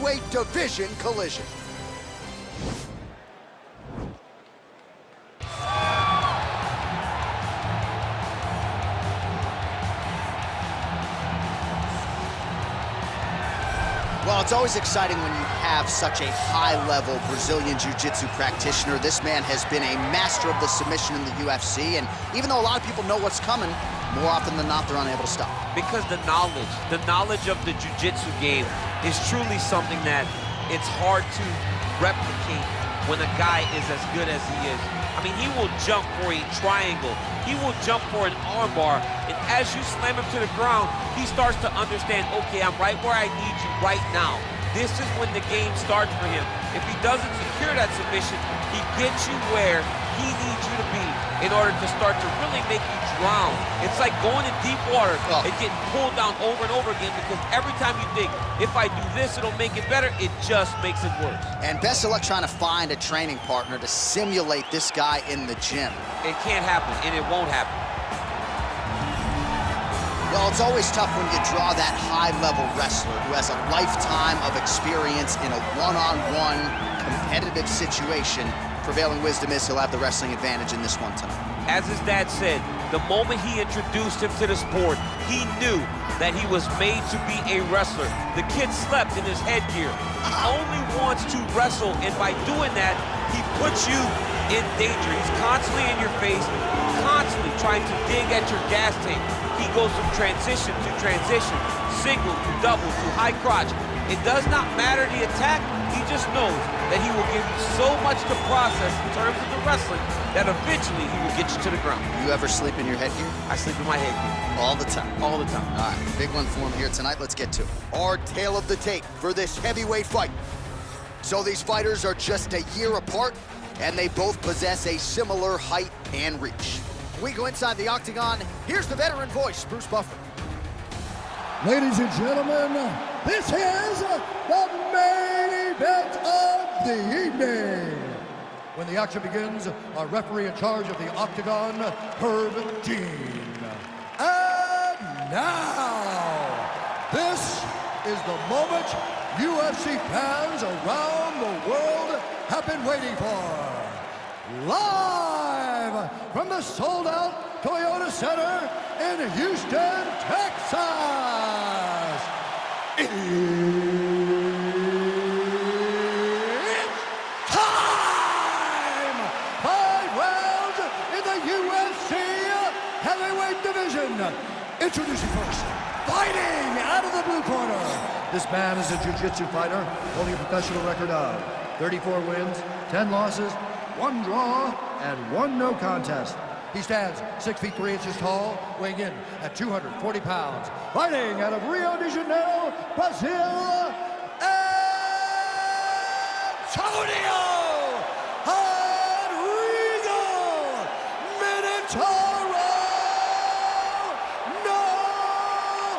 heavyweight division collision. Well, it's always exciting when you have such a high-level Brazilian Jiu-Jitsu practitioner. This man has been a master of the submission in the UFC, and even though a lot of people know what's coming, more often than not, they're unable to stop. Because the knowledge of the Jiu-Jitsu game is truly something that it's hard to replicate when a guy is as good as he is. I mean, he will jump for a triangle. He will jump for an armbar, and as you slam him to the ground, he starts to understand, okay, I'm right where I need you right now. This is when the game starts for him. If he doesn't secure that submission, he gets you where he needs you to be in order to start to really make you drown. It's like going in deep water and getting pulled down over and over again, because every time you think, if I do this, it'll make it better, it just makes it worse. And best of luck trying to find a training partner to simulate this guy in the gym. It can't happen, and it won't happen. Well, it's always tough when you draw that high-level wrestler who has a lifetime of experience in a one-on-one competitive situation. Prevailing wisdom is he'll have the wrestling advantage in this one tonight. As his dad said, the moment he introduced him to the sport, he knew that he was made to be a wrestler. The kid slept in his headgear. He only wants to wrestle, and by doing that, he puts you in danger. He's constantly in your face, constantly trying to dig at your gas tank. He goes from transition to transition, single to double to high crotch. It does not matter the attack. He just knows that he will give you so much to process in terms of the wrestling that eventually he will get you to the ground. You ever sleep in your headgear? I sleep in my headgear. All the time? All the time. All right, big one for him here tonight. Let's get to it. Our tale of the tape for this heavyweight fight. So these fighters are just a year apart, and they both possess a similar height and reach. We go inside the octagon. Here's the veteran voice, Bruce Buffer. Ladies and gentlemen, this is the main event of the evening. When the action begins, our referee in charge of the octagon, Herb Dean. And now, this is the moment UFC fans around the world have been waiting for. Live from the sold-out Toyota Center in Houston, Texas. It's time! 5 rounds in the UFC heavyweight division. Introducing first, fighting out of the blue corner. This man is a jiu-jitsu fighter holding a professional record of 34 wins, 10 losses, 1 draw, and 1 no contest. He stands 6 feet 3 inches tall, weighing in at 240 pounds. Fighting out of Rio de Janeiro, Brazil, Antonio Rodrigo Minotauro Nogueira.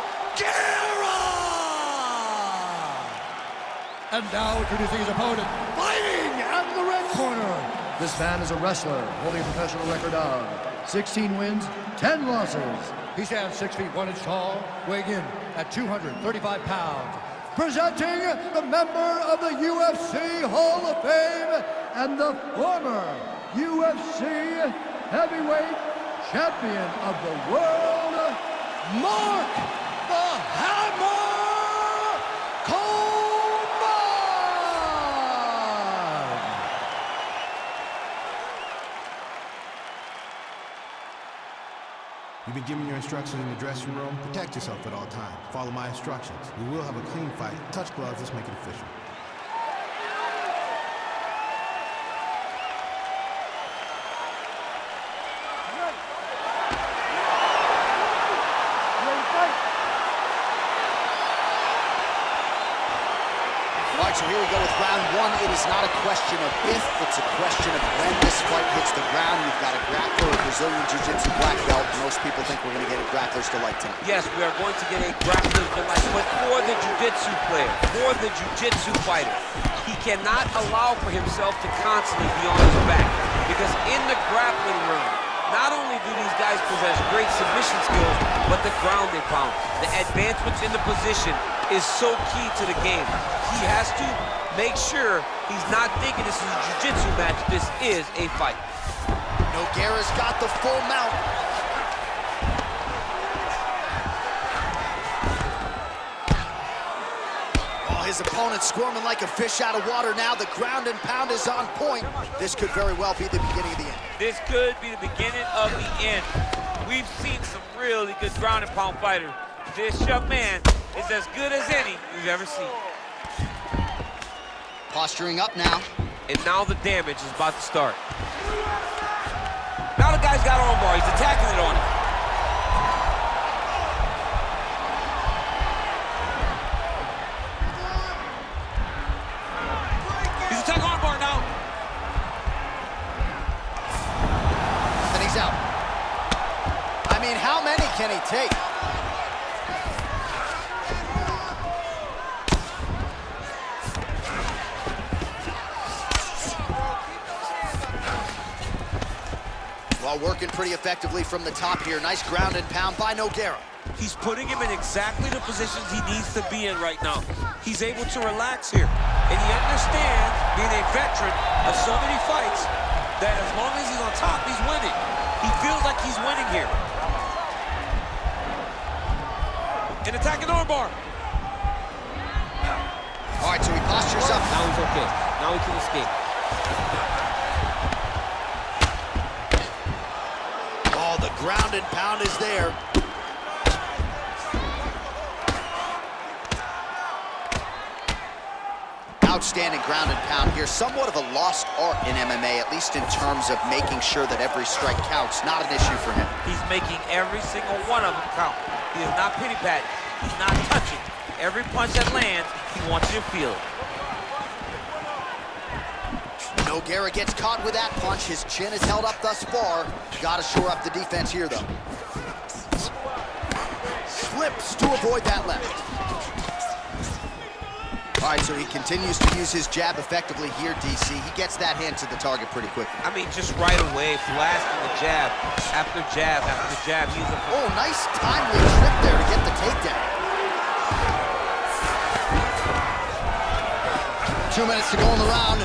And now introducing his opponent, fighting out of the red corner. This man is a wrestler holding a professional record of 16 wins, 10 losses. He stands 6 feet 1 inch tall, weighing in at 235 pounds. Presenting the member of the UFC Hall of Fame and the former UFC heavyweight champion of the world, Mark the Hammer Coleman. You've been given your instructions in the dressing room. Protect yourself at all times. Follow my instructions. We will have a clean fight. Touch gloves, let's make it official. All right, so here we go with round 1. It is not a question of if, it's a question of when this fight hits the ground. You've got a grappler, a Brazilian Jiu-Jitsu black belt. Most people think we're going to get a grappler's delight tonight. Yes, we are going to get a grappler's delight, but for the Jiu-Jitsu player, for the Jiu-Jitsu fighter, he cannot allow for himself to constantly be on his back, because in the grappling room, not only do these guys possess great submission skills, but the ground they pound, the advancements in the position, is so key to the game. He has to make sure he's not thinking this is a jiu-jitsu match. This is a fight. Nogueira's got the full mount. Oh, his opponent's squirming like a fish out of water now. The ground and pound is on point. This could very well be the beginning of the end. This could be the beginning of the end. We've seen some really good ground and pound fighters. This young man is as good as any we've ever seen. Posturing up now. And now the damage is about to start. Now the guy's got armbar. He's attacking it on him. He's attacking armbar now. And he's out. I mean, how many can he take? Well, working pretty effectively from the top here. Nice ground and pound by Nogueira. He's putting him in exactly the positions he needs to be in right now. He's able to relax here. And he understands, being a veteran of so many fights, that as long as he's on top, he's winning. He feels like he's winning here. An attacking armbar. All right, so he postures up. Now he's okay. Now he can escape. Oh, the ground and pound is there. Outstanding ground and pound here. Somewhat of a lost art in MMA, at least in terms of making sure that every strike counts. Not an issue for him. He's making every single one of them count. He is not pity-patting. He's not touching. Every punch that lands, he wants you to feel it. Nogueira gets caught with that punch. His chin is held up thus far. Got to shore up the defense here, though. Slips to avoid that left. All right, so he continues to use his jab effectively here, DC. He gets that hand to the target pretty quickly. I mean, just right away, blasting the jab after jab after jab. He's a... Oh, nice timely trip there to get the takedown. 2 minutes to go in the round.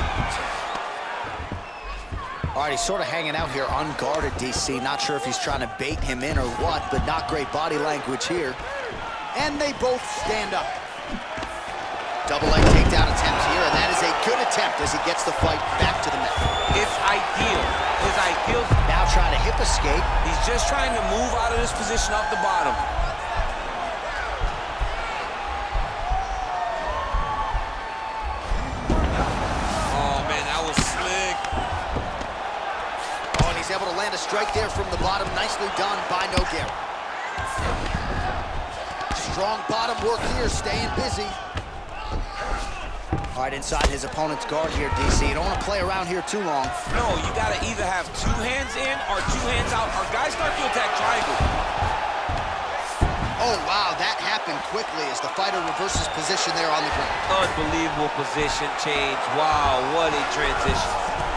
All right, he's sort of hanging out here unguarded, DC. Not sure if he's trying to bait him in or what, but not great body language here. And they both stand up. Double leg takedown attempt here, and that is a good attempt as he gets the fight back to the mat. It's ideal. His ideal. Now trying to hip escape. He's just trying to move out of this position off the bottom. Oh, man, that was slick. Oh, and he's able to land a strike there from the bottom. Nicely done by Nogueira. Strong bottom work here, staying busy. All right, inside his opponent's guard here, DC. You don't want to play around here too long. No, you got to either have two hands in or two hands out. Our guys start to attack triangle. Oh, wow, that happened quickly as the fighter reverses position there on the ground. Unbelievable position change. Wow, what a transition.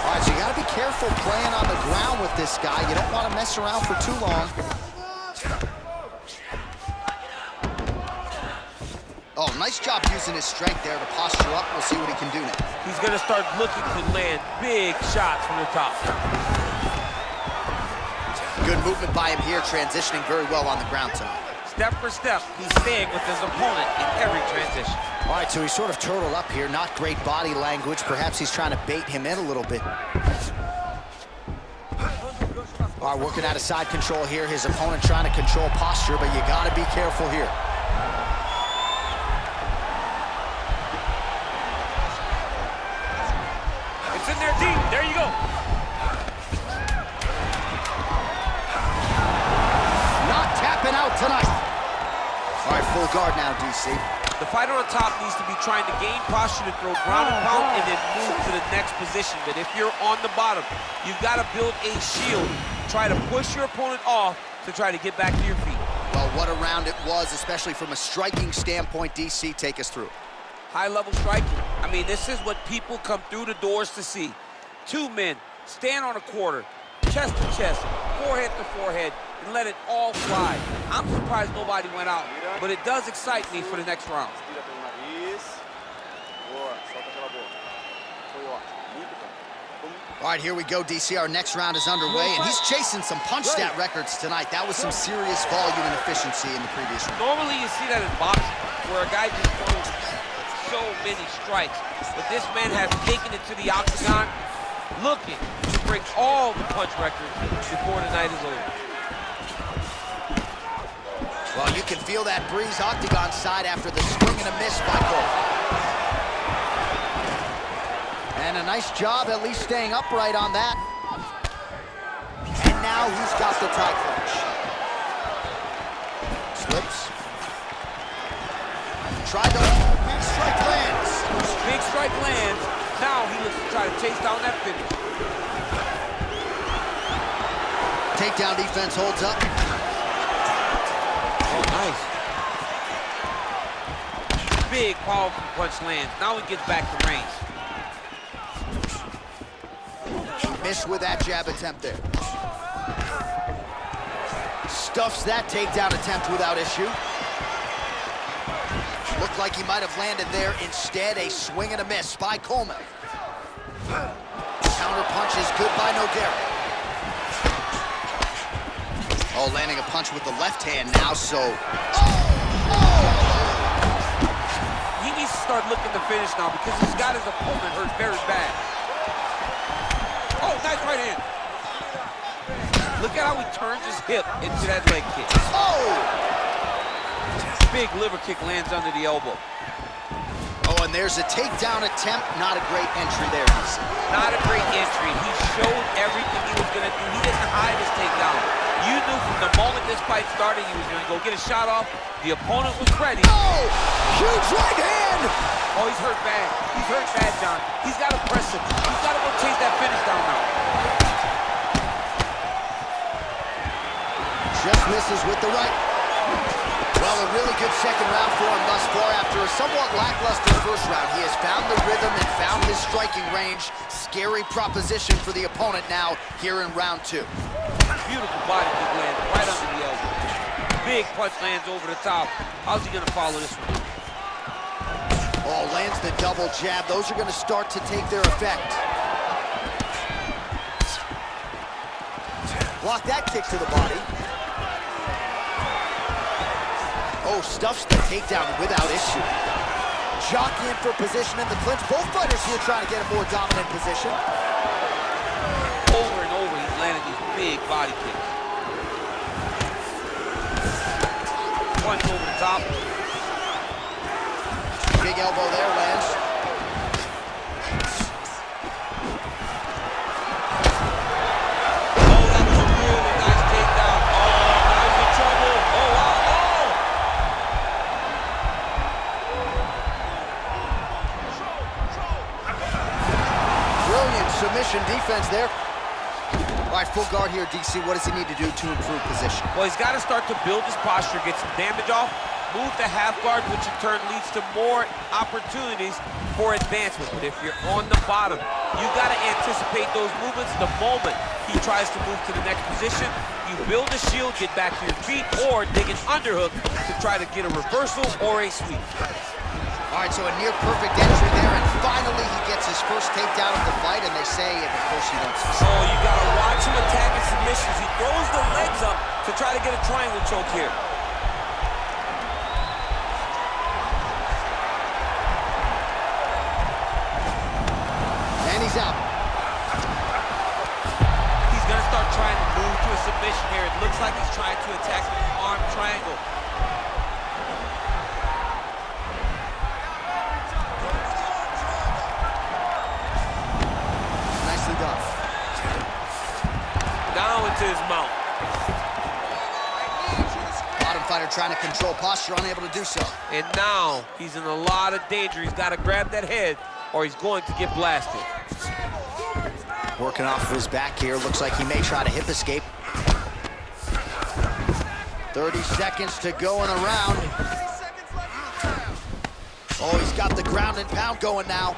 All right, so you got to be careful playing on the ground with this guy. You don't want to mess around for too long. Oh, nice job using his strength there to posture up. We'll see what he can do now. He's going to start looking to land big shots from the top. Good movement by him here, transitioning very well on the ground tonight. Step for step, he's staying with his opponent in every transition. All right, so he's sort of turtled up here. Not great body language. Perhaps he's trying to bait him in a little bit. All right, working out of side control here. His opponent trying to control posture, but you got to be careful here. It's in there deep. There you go. Not tapping out tonight. All right, full guard now, DC. The fighter on top needs to be trying to gain posture to throw ground and pound and then move to the next position. But if you're on the bottom, you've got to build a shield. Try to push your opponent off to try to get back to your feet. Well, what a round it was, especially from a striking standpoint. DC, take us through. High-level striking. I mean, this is what people come through the doors to see. Two men stand on a quarter, chest to chest, forehead to forehead, and let it all fly. I'm surprised nobody went out, but it does excite me for the next round. All right, here we go, DC. Our next round is underway, and he's chasing some punch stat records tonight. That was some serious volume and efficiency in the previous round. Normally you see that in boxing, where a guy just throws so many strikes. But this man has taken it to the octagon, looking to break all the punch records before the night is over. Well, you can feel that breeze octagon side after the swing and a miss by Coleman. And a nice job at least staying upright on that. And now he's got the tie clinch. Slips. Tried to... Big strike lands. Big strike lands. Now he looks to try to chase down that finish. Takedown defense holds up. Oh, nice. Big, powerful punch lands. Now he gets back to range. Missed with that jab attempt there. Stuffs that takedown attempt without issue. Looked like he might have landed there. Instead, a swing and a miss by Coleman. Counter punch is good by Nogueira. Oh, landing a punch with the left hand now, so... He needs to start looking to finish now because he's got his opponent hurt very bad. Oh, nice right hand. Look at how he turns his hip into that leg kick. Oh! Big liver kick lands under the elbow. Oh, and there's a takedown attempt. Not a great entry there, DC. Not a great entry. He showed everything he was going to do. He didn't hide his takedown. You knew from the moment this fight started he was going to go get a shot off. The opponent was ready. Oh! Huge right hand! Oh, he's hurt bad. He's hurt bad, John. He's got to press him. He's got to go chase that finish down now. Just misses with the right. Well, a really good second round for him thus far. After a somewhat lackluster first round, he has found the rhythm and found his striking range. Scary proposition for the opponent now here in round two. Beautiful body kick lands right under the elbow. Big punch lands over the top. How's he going to follow this one? Oh, lands the double jab. Those are going to start to take their effect. Block that kick to the body. Oh, stuffs the takedown without issue. Jockeying for position in the clinch. Both fighters here trying to get a more dominant position. Over and over, he's landing these big body kicks. Punch over the top. Big elbow there, lands. Oh, that was a really nice takedown. Oh, now he's in trouble. Oh, wow. Brilliant submission defense there. All right, full guard here, DC. What does he need to do to improve position? Well, he's got to start to build his posture, get some damage off, move to half guard, which in turn leads to more opportunities for advancement. But if you're on the bottom, you got to anticipate those movements the moment he tries to move to the next position. You build a shield, get back to your feet, or dig an underhook to try to get a reversal or a sweep. All right, so a near-perfect entry there, and finally he gets his first takedown of the fight, and they say, of course, you don't succeed. Oh, you got to watch him attacking submissions. He throws the legs up to try to get a triangle choke here. And he's out. He's going to start trying to move to a submission here. It looks like he's trying to attack the arm triangle. Nicely done. Down into his mouth. Bottom fighter trying to control posture, unable to do so. And now he's in a lot of danger. He's got to grab that head or he's going to get blasted. Working off of his back here. Looks like he may try to hip escape. 30 seconds to go in the round. Oh, he's got the ground and pound going now.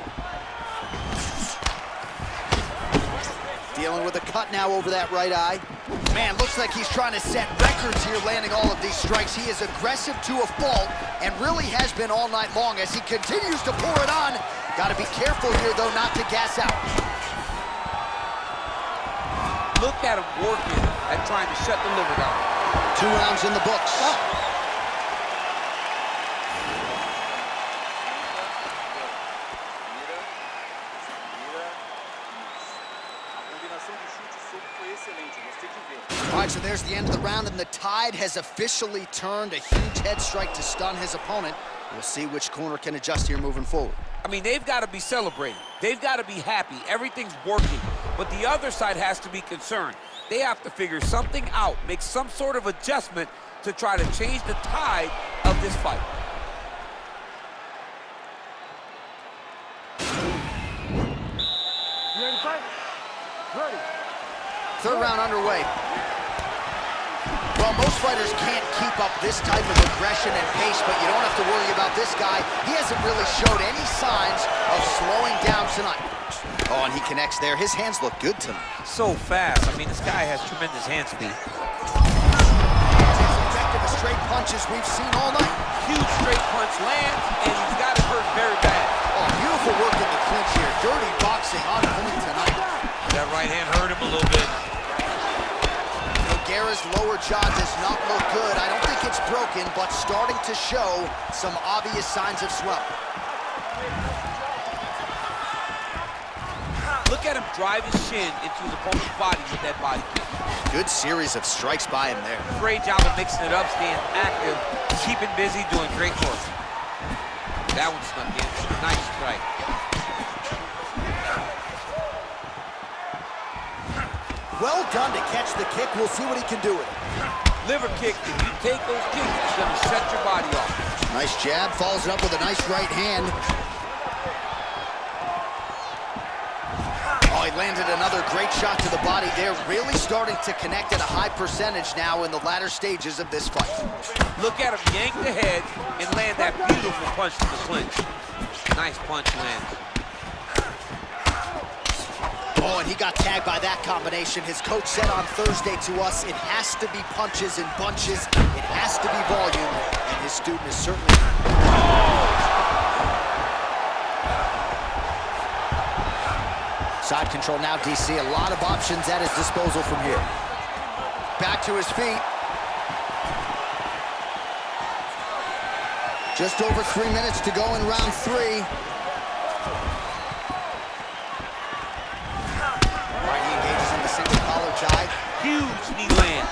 Dealing with a cut now over that right eye. Man, looks like he's trying to set records here, landing all of these strikes. He is aggressive to a fault and really has been all night long as he continues to pour it on. Got to be careful here, though, not to gas out. Look at him working at trying to shut the liver down. 2 rounds in the books. All right, so there's the end of the round, and the tide has officially turned. A huge head strike to stun his opponent. We'll see which corner can adjust here moving forward. I mean, they've got to be celebrating. They've got to be happy. Everything's working. But the other side has to be concerned. They have to figure something out, make some sort of adjustment to try to change the tide of this fight. You ready to fight? Ready. 3rd round underway. Well, most fighters can't keep up this type of aggression and pace, but you don't have to worry about this guy. He hasn't really showed any signs of slowing down tonight. Oh, and he connects there. His hands look good tonight. So fast. I mean, this guy has tremendous hand speed. As effective as straight punches we've seen all night. Huge straight punch lands, and he's got it hurt very bad. Oh, beautiful work in the clinch here. Dirty boxing on point tonight. That right hand hurt him a little bit. Nogueira's lower jaw does not look good. I don't think it's broken, but starting to show some obvious signs of swelling. Look at him drive his shin into his opponent's body with that body kick. Good series of strikes by him there. Great job of mixing it up, staying active, keeping busy, doing great work. That one snuck in. Nice strike. Well done to catch the kick. We'll see what he can do with it. Liver kick. If you take those kicks, it's going to shut your body off. Nice jab. Follows it up with a nice right hand. Oh, he landed another great shot to the body there. Really starting to connect at a high percentage now in the latter stages of this fight. Look at him yank the head and land that beautiful punch to the clinch. Nice punch land. Oh, and he got tagged by that combination. His coach said on Thursday to us, it has to be punches and bunches. It has to be volume, and his student is certainly... Side control now, DC. A lot of options at his disposal from here. Back to his feet. Just over 3 minutes to go in round 3. Huge knee land.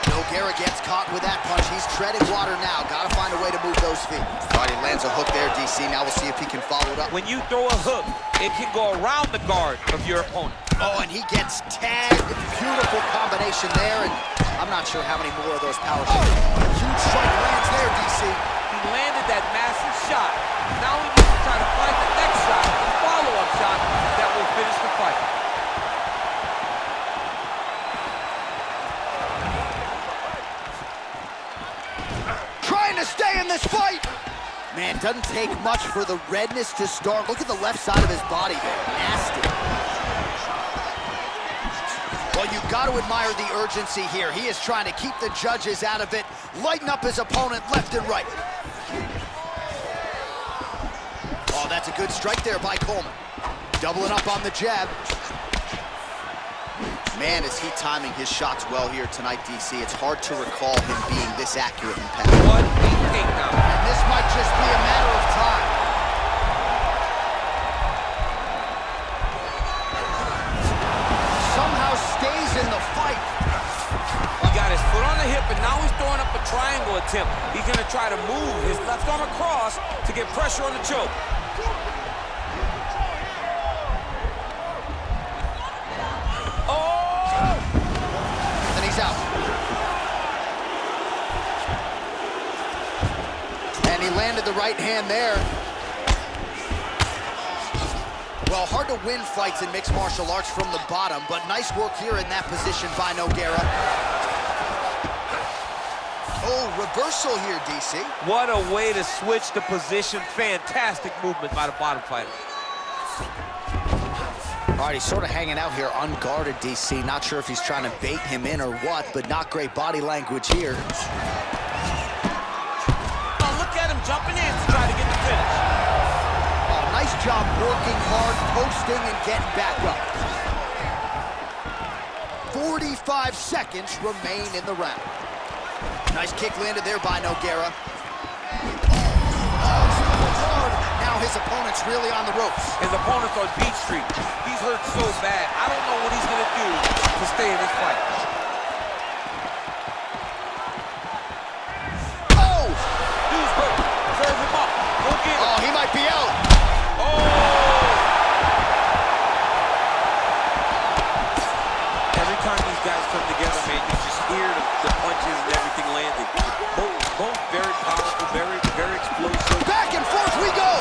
Nogueira gets caught with that punch. He's treading water now. Got to find a way to move those feet. All right, he lands a hook there, DC. Now we'll see if he can follow it up. When you throw a hook, it can go around the guard of your opponent. Oh, and he gets tagged. Beautiful combination there, and I'm not sure how many more of those power shots. Huge strike lands there, DC. He landed that massive shot. Now he needs to try to find the next shot, the follow-up shot that will finish the fight. To stay in this fight. Man, doesn't take much for the redness to start. Look at the left side of his body there. Nasty. Well, you've got to admire the urgency here. He is trying to keep the judges out of it, lighten up his opponent left and right. Oh, that's a good strike there by Coleman. Doubling up on the jab. Man, is he timing his shots well here tonight, DC. It's hard to recall him being this accurate in past. What a takedown. And this might just be a matter of time. Somehow stays in the fight. He got his foot on the hip, and now he's throwing up a triangle attempt. He's going to try to move his left arm across to get pressure on the choke. Out. And he landed the right hand there. Well, hard to win fights in mixed martial arts from the bottom, but nice work here in that position by Nogueira. Oh, reversal here, DC. What a way to switch the position. Fantastic movement by the bottom fighter. All right, he's sort of hanging out here unguarded, DC. Not sure if he's trying to bait him in or what, but not great body language here. Oh, look at him jumping in to try to get the finish. Oh, Nice job working hard, posting, and getting back up. 45 seconds remain in the round. Nice kick landed there by Nogueira. Oh, hard. Now his opponent's really on the ropes. His opponent's on Beach Street. He's hurt so bad. I don't know what he's going to do to stay in this fight. Oh! Dude's hurt. Serve him up. Go get him. Oh, he might be out. Every time these guys come together, man, you just hear the punches and everything landing. Both very powerful, very explosive. Back and forth we go.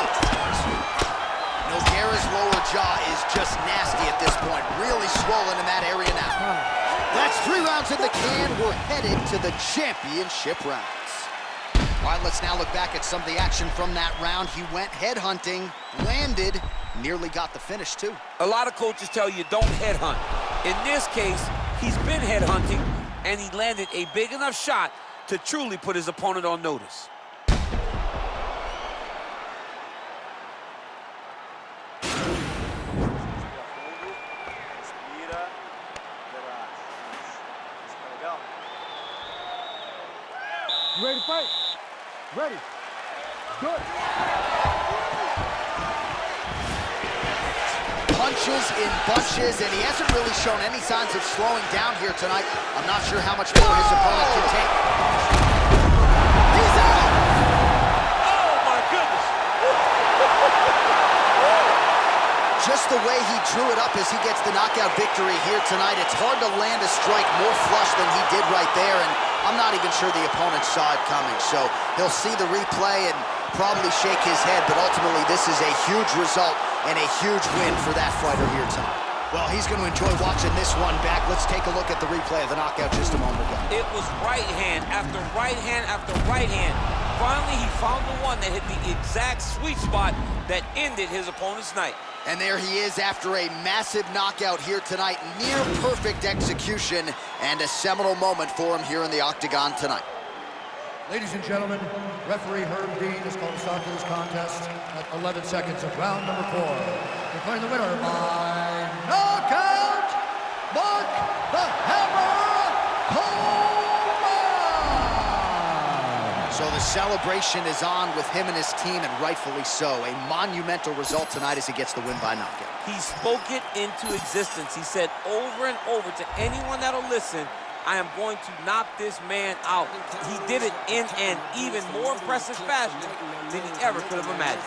Nogueira's lower jaw is just nasty at this point. Really swollen in that area now. That's 3 rounds in the can. We're headed to the championship rounds. All right, let's now look back at some of the action from that round. He went headhunting, landed, nearly got the finish too. A lot of coaches tell you don't headhunt. In this case, he's been headhunting, and he landed a big enough shot to truly put his opponent on notice. You ready to fight? Ready. Good. Punches in bunches, and he hasn't really shown any signs of slowing down here tonight. I'm not sure how much more his opponent can take. He's out! Oh, my goodness! Just the way he drew it up as he gets the knockout victory here tonight, it's hard to land a strike more flush than he did right there, and I'm not even sure the opponent saw it coming. So he'll see the replay and probably shake his head, but ultimately this is a huge result and a huge win for that fighter here tonight. Well, he's going to enjoy watching this one back. Let's take a look at the replay of the knockout just a moment ago. It was right hand after right hand after right hand. Finally, he found the one that hit the exact sweet spot that ended his opponent's night. And there he is after a massive knockout here tonight. Near perfect execution and a seminal moment for him here in the octagon tonight. Ladies and gentlemen, referee Herb Dean has called a start to this contest at 11 seconds of round number 4. Declaring the winner by knockout, Mark the Hammer Coleman! So the celebration is on with him and his team, and rightfully so. A monumental result tonight as he gets the win by knockout. He spoke it into existence. He said over and over to anyone that'll listen, I am going to knock this man out. He did it in an even more impressive fashion than he ever could have imagined.